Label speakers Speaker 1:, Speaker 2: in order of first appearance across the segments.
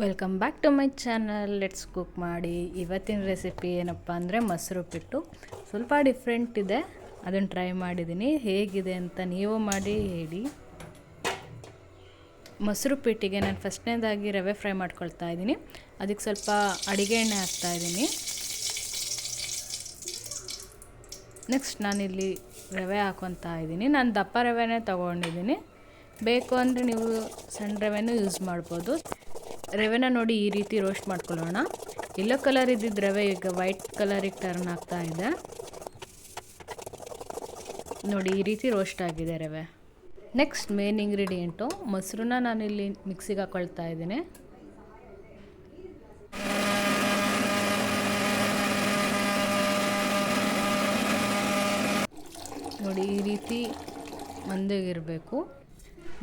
Speaker 1: Welcome back to my channel. Let's cook ಮಾಡಿ. ಇವತ್ತಿನ recipe ಏನಪ್ಪ ಅಂದರೆ ಮೊಸರು ಉಪ್ಪಿಟ್ಟು. ಸ್ವಲ್ಪ ಡಿಫ್ರೆಂಟ್ ಇದೆ, ಅದನ್ನು ಟ್ರೈ ಮಾಡಿದ್ದೀನಿ. ಹೇಗಿದೆ ಅಂತ ನೀವು ಮಾಡಿ ಹೇಳಿ. ಮೊಸರು ಉಪ್ಪಿಟ್ಟಿಗೆ ನಾನು ಫಸ್ಟ್ನೇದಾಗಿ ರವೆ ಫ್ರೈ ಮಾಡ್ಕೊಳ್ತಾ ಇದ್ದೀನಿ. ಅದಕ್ಕೆ ಸ್ವಲ್ಪ ಅಡಿಗೆ ಎಣ್ಣೆ ಹಾಕ್ತಾಯಿದ್ದೀನಿ. ನೆಕ್ಸ್ಟ್ ನಾನಿಲ್ಲಿ ರವೆ ಹಾಕ್ಕೊತಾ ಇದ್ದೀನಿ. ನಾನು ದಪ್ಪ ರವೆನೇ ತೊಗೊಂಡಿದ್ದೀನಿ. ಬೇಕು ಅಂದರೆ ನೀವು ಸಣ್ಣ ರವೆನೂ ಯೂಸ್ ಮಾಡ್ಬೋದು. ರವೆನ ನೋಡಿ ಈ ರೀತಿ ರೋಸ್ಟ್ ಮಾಡ್ಕೊಳ್ಳೋಣ. ಯೆಲ್ಲೋ ಕಲರ್ ಇದ್ದಿದ್ದು ರವೆ ಈಗ ವೈಟ್ ಕಲರಿಗೆ ಟರ್ನ್ ಆಗ್ತಾ ಇದೆ. ನೋಡಿ ಈ ರೀತಿ ರೋಸ್ಟ್ ಆಗಿದೆ ರವೆ. ನೆಕ್ಸ್ಟ್ ಮೇನ್ ಇಂಗ್ರೀಡಿಯೆಂಟು ಮೊಸರನ್ನ ನಾನಿಲ್ಲಿ ಮಿಕ್ಸಿಗೆ ಹಾಕ್ಕೊಳ್ತಾ ಇದ್ದೀನಿ. ನೋಡಿ ಈ ರೀತಿ ಮಂದಗಿರಬೇಕು.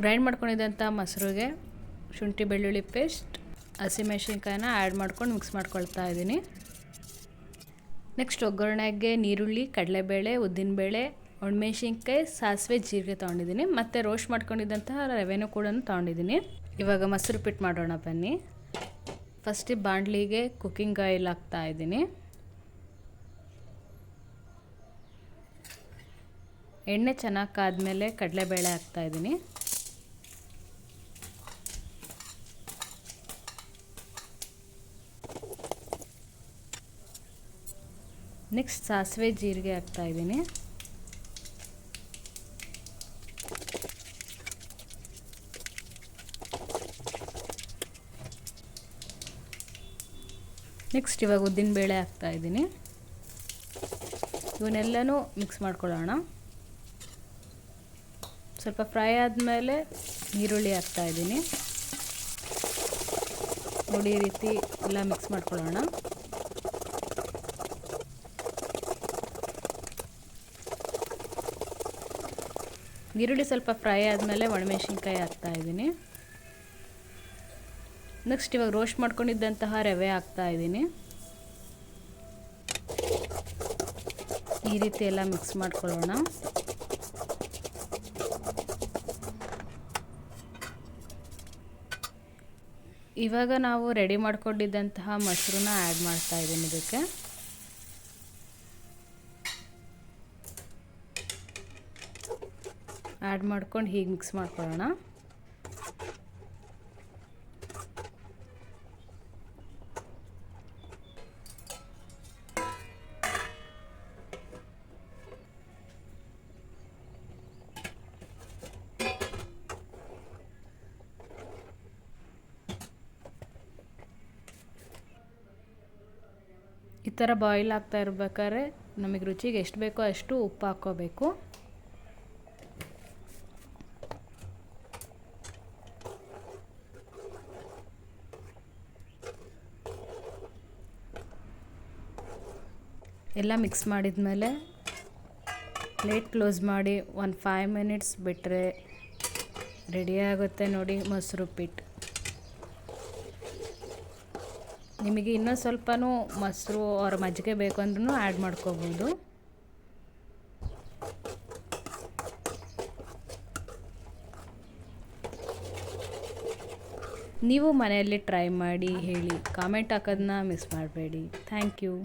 Speaker 1: ಗ್ರೈಂಡ್ ಮಾಡ್ಕೊಂಡಿದ್ದಂಥ ಮೊಸರಿಗೆ ಶುಂಠಿ ಬೆಳ್ಳುಳ್ಳಿ ಪೇಸ್ಟ್, ಹಸಿಮೆಣಸಿನ್ಕಾಯಿನ ಆ್ಯಡ್ ಮಾಡ್ಕೊಂಡು ಮಿಕ್ಸ್ ಮಾಡ್ಕೊಳ್ತಾ ಇದ್ದೀನಿ. ನೆಕ್ಸ್ಟ್ ಒಗ್ಗರಣೆಗೆ ನೀರುಳ್ಳಿ, ಕಡಲೆಬೇಳೆ, ಉದ್ದಿನಬೇಳೆ, ಒಣಮೆಣ್ಸಿನ್ಕಾಯಿ, ಸಾಸಿವೆ, ಜೀರಿಗೆ ತೊಗೊಂಡಿದ್ದೀನಿ. ಮತ್ತು ರೋಸ್ಟ್ ಮಾಡ್ಕೊಂಡಿದ್ದಂತಹ ರವೆನೂ ಕೂಡ ತೊಗೊಂಡಿದ್ದೀನಿ. ಇವಾಗ ಮೊಸರು ಉಪ್ಪಿಟ್ಟು ಮಾಡೋಣ ಬನ್ನಿ. ಫಸ್ಟಿಗೆ ಬಾಣಲಿಗೆ ಕುಕ್ಕಿಂಗ್ ಆಯಿಲ್ ಹಾಕ್ತಾ ಇದ್ದೀನಿ. ಎಣ್ಣೆ ಚೆನ್ನಾಗಿ ಕಾದ್ಮೇಲೆ ಕಡಲೆಬೇಳೆ ಹಾಕ್ತಾಯಿದ್ದೀನಿ. ನೆಕ್ಸ್ಟ್ ಸಾಸಿವೆ ಜೀರಿಗೆ ಹಾಕ್ತಾಯಿದ್ದೀನಿ. ನೆಕ್ಸ್ಟ್ ಇವಾಗ ಉದ್ದಿನಬೇಳೆ ಹಾಕ್ತಾಯಿದ್ದೀನಿ. ಇವನ್ನೆಲ್ಲನೂ ಮಿಕ್ಸ್ ಮಾಡ್ಕೊಳ್ಳೋಣ. ಸ್ವಲ್ಪ ಫ್ರೈ ಆದಮೇಲೆ ಈರುಳ್ಳಿ ಹಾಕ್ತಾಯಿದ್ದೀನಿ. ನೋಡಿ ಈ ರೀತಿ ಎಲ್ಲ ಮಿಕ್ಸ್ ಮಾಡ್ಕೊಳ್ಳೋಣ. ಈರುಳ್ಳಿ ಸ್ವಲ್ಪ ಫ್ರೈ ಆದಮೇಲೆ ಒಣಮೆಣ್ಸಿನ್ಕಾಯಿ ಹಾಕ್ತಾಯಿದ್ದೀನಿ. ನೆಕ್ಸ್ಟ್ ಇವಾಗ ರೋಸ್ಟ್ ಮಾಡ್ಕೊಂಡಿದ್ದಂತಹ ರವೆ ಹಾಕ್ತಾಯಿದ್ದೀನಿ. ಈ ರೀತಿ ಎಲ್ಲ ಮಿಕ್ಸ್ ಮಾಡ್ಕೊಳ್ಳೋಣ. ಇವಾಗ ನಾವು ರೆಡಿ ಮಾಡ್ಕೊಂಡಿದ್ದಂತಹ ಮೊಸರನ್ನ ಆ್ಯಡ್ ಮಾಡ್ತಾಯಿದ್ದೀನಿ. ಇದಕ್ಕೆ ಆ್ಯಡ್ ಮಾಡ್ಕೊಂಡು ಹೀಗೆ ಮಿಕ್ಸ್ ಮಾಡ್ಕೊಳ್ಳೋಣ. ಈ ಥರ ಬಾಯ್ಲ್ ಆಗ್ತಾ ಇರ್ಬೇಕಾದ್ರೆ ನಮಗೆ ರುಚಿಗೆ ಎಷ್ಟು ಬೇಕೋ ಅಷ್ಟು ಉಪ್ಪು ಹಾಕ್ಕೋಬೇಕು. ಎಲ್ಲ ಮಿಕ್ಸ್ ಮಾಡಿದ ಮೇಲೆ ಪ್ಲೇಟ್ ಕ್ಲೋಸ್ ಮಾಡಿ ಒಂದು 5 ಮಿನಿಟ್ಸ್ ಬಿಟ್ಟರೆ ರೆಡಿ ಆಗುತ್ತೆ ನೋಡಿ ಮೊಸರು ಉಪ್ಪಿಟ್ಟು. ನಿಮಗೆ ಇನ್ನೂ ಸ್ವಲ್ಪನೂ ಮೊಸರು ಅವ್ರ ಮಜ್ಜಿಗೆ ಬೇಕು ಅಂದ್ರೂ ಆ್ಯಡ್ ಮಾಡ್ಕೋಬೋದು. ನೀವು ಮನೆಯಲ್ಲಿ ಟ್ರೈ ಮಾಡಿ ಹೇಳಿ. ಕಾಮೆಂಟ್ ಹಾಕೋದನ್ನ ಮಿಸ್ ಮಾಡಬೇಡಿ. Thank you.